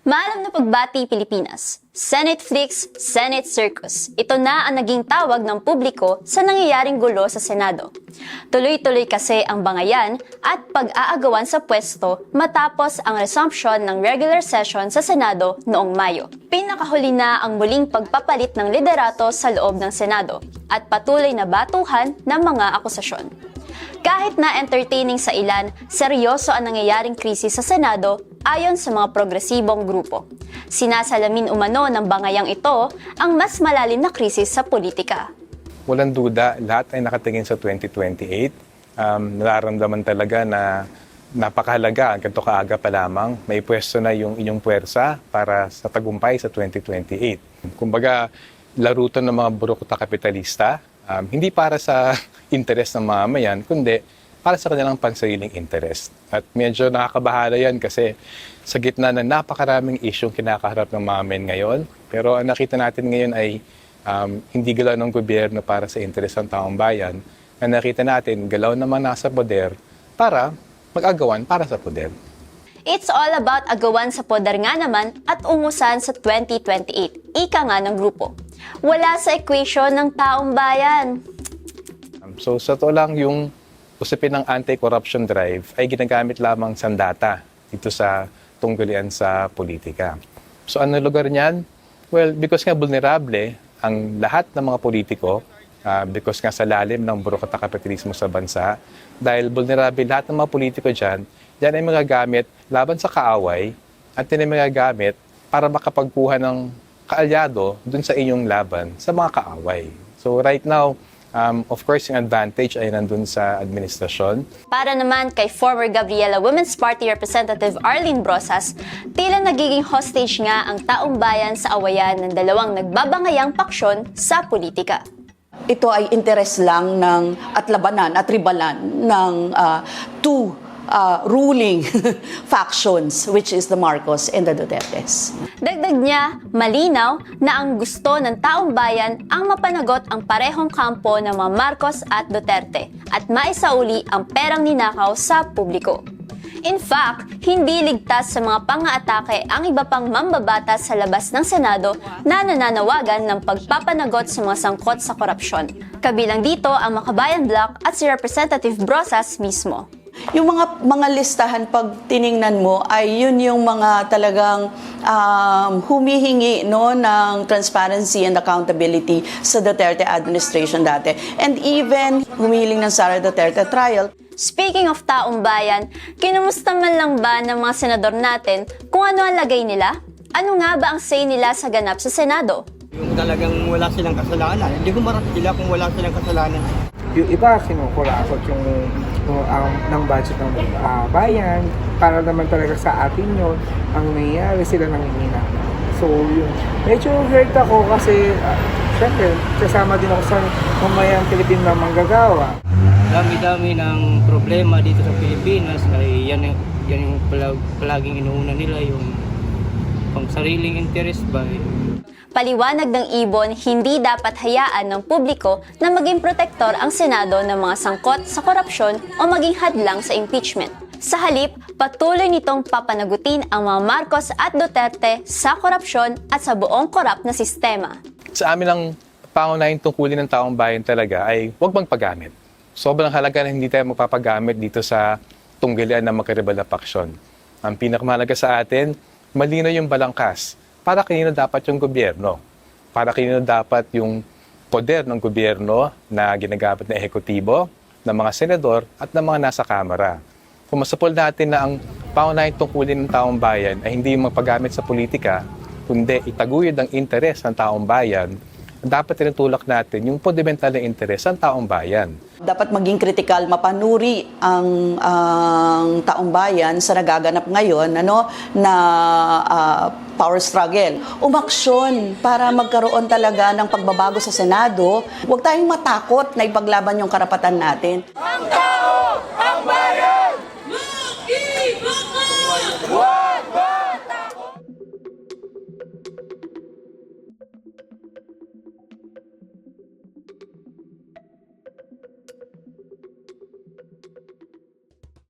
Maalam na pagbati Pilipinas, Senate Flix, Senate Circus. Ito na ang naging tawag ng publiko sa nangyayaring gulo sa Senado. Tuloy-tuloy kasi ang bangayan at pag-aagawan sa pwesto matapos ang resumption ng regular session sa Senado noong Mayo. Pinakahuli na ang muling pagpapalit ng liderato sa loob ng Senado at patuloy na batuhan ng mga akusasyon. Kahit na entertaining sa ilan, seryoso ang nangyayaring krisis sa Senado ayon sa mga progresibong grupo. Sinasalamin umano ng bangayang ito ang mas malalim na krisis sa politika. Walang duda, lahat ay nakatingin sa 2028. Nararamdaman talaga na napakahalaga, ganito kaaga pa lamang, may pwesto na yung inyong puwersa para sa tagumpay sa 2028. Kumbaga, laro to ng mga burokota kapitalista, hindi para sa interes ng mamamayan, kundi para sa kanilang pansariling interest. At medyo nakakabahala yan kasi sa gitna ng napakaraming isyong kinakaharap ng mamamayan ngayon. Pero ang nakita natin ngayon ay hindi galaw ng gobyerno para sa interes ng taong bayan. Ang nakita natin, galaw naman nasa poder para mag-agawan para sa poder. It's all about agawan sa poder nga naman at umusan sa 2028. Ika nga ng grupo. Wala sa equation ng taong bayan. So sa to lang yung usapin ng anti-corruption drive ay ginagamit lamang sandata dito sa tunggulian sa politika. So ano lugar niyan? Well, because nga vulnerable ang lahat ng mga politiko, because nga sa lalim ng burokata kapitalismo sa bansa, dahil vulnerable lahat ng mga politiko dyan ay magagamit laban sa kaaway at yan ay magagamit para makapagkuha ng kaalyado dun sa inyong laban sa mga kaaway. So right now, of course, yung advantage ay nandun sa administrasyon. Para naman kay former Gabriela Women's Party Representative Arlene Brosas, tila nagiging hostage nga ang taong bayan sa awayan ng dalawang nagbabangayang paksyon sa politika. Ito ay interes lang at labanan at ribalan ng two ruling factions, which is the Marcos and the Dutertes. Dagdag niya, malinaw na ang gusto ng taong bayan ang mapanagot ang parehong kampo ng mga Marcos at Duterte at maisauli ang perang ninakaw sa publiko. In fact, hindi ligtas sa mga pang-aatake ang iba pang mambabatas sa labas ng Senado na nananawagan ng pagpapanagot sa mga sangkot sa korupsyon. Kabilang dito ang Makabayan Bloc at si Representative Brosas mismo. Yung mga listahan, pag tiningnan mo, ay yun yung mga talagang humihingi ng transparency and accountability sa Duterte administration dati. And even humihiling ng Sara Duterte trial. Speaking of taong bayan, kinumusta man lang ba ng mga senador natin kung ano ang lagay nila? Ano nga ba ang say nila sa ganap sa Senado? Yung talagang wala silang kasalanan. Hindi ko marap sila kung wala silang kasalanan. Yung iba, kinukurakot yung ng budget ng bayan para naman talaga sa atin yun. Ang nangyayari sila nangihina. So, yun. Medyo hurt ako kasi, syempre, kasama din ako sa mamayang Pilipino na manggagawa. Dami-dami ng problema dito sa Pilipinas ay yan yung palaging inuuna nila, yung pang sariling interest ba. Paliwanag ng Ibon, hindi dapat hayaan ng publiko na maging protektor ang Senado ng mga sangkot sa korupsyon o maging hadlang sa impeachment. Sa halip, patuloy nitong papanagutin ang mga Marcos at Duterte sa korupsyon at sa buong korap na sistema. Sa amin ang pangunahing tungkulin ng taong bayan talaga ay huwag magpagamit. Sobrang halaga na hindi tayo magpapagamit dito sa tunggalian ng magkaribal na paksyon. Ang pinakamahalaga sa atin, malino yung balangkas. Para kanino dapat yung gobyerno? Para kanino dapat yung poder ng gobyerno na ginagamit ng ehekutibo, ng mga senador at ng mga nasa kamara? Kung masapol natin na ang pangunahing tungkulin ng taong bayan ay hindi yung magpagamit sa politika, kundi itaguyod ang interes ng taong bayan, dapat tinutulak natin yung fundamental na interes ng taong bayan. Dapat maging kritikal, mapanuri ang taong bayan sa nagaganap ngayon na power struggle. Umaksyon para magkaroon talaga ng pagbabago sa Senado. Huwag tayong matakot na ipaglaban yung karapatan natin. Ang tao!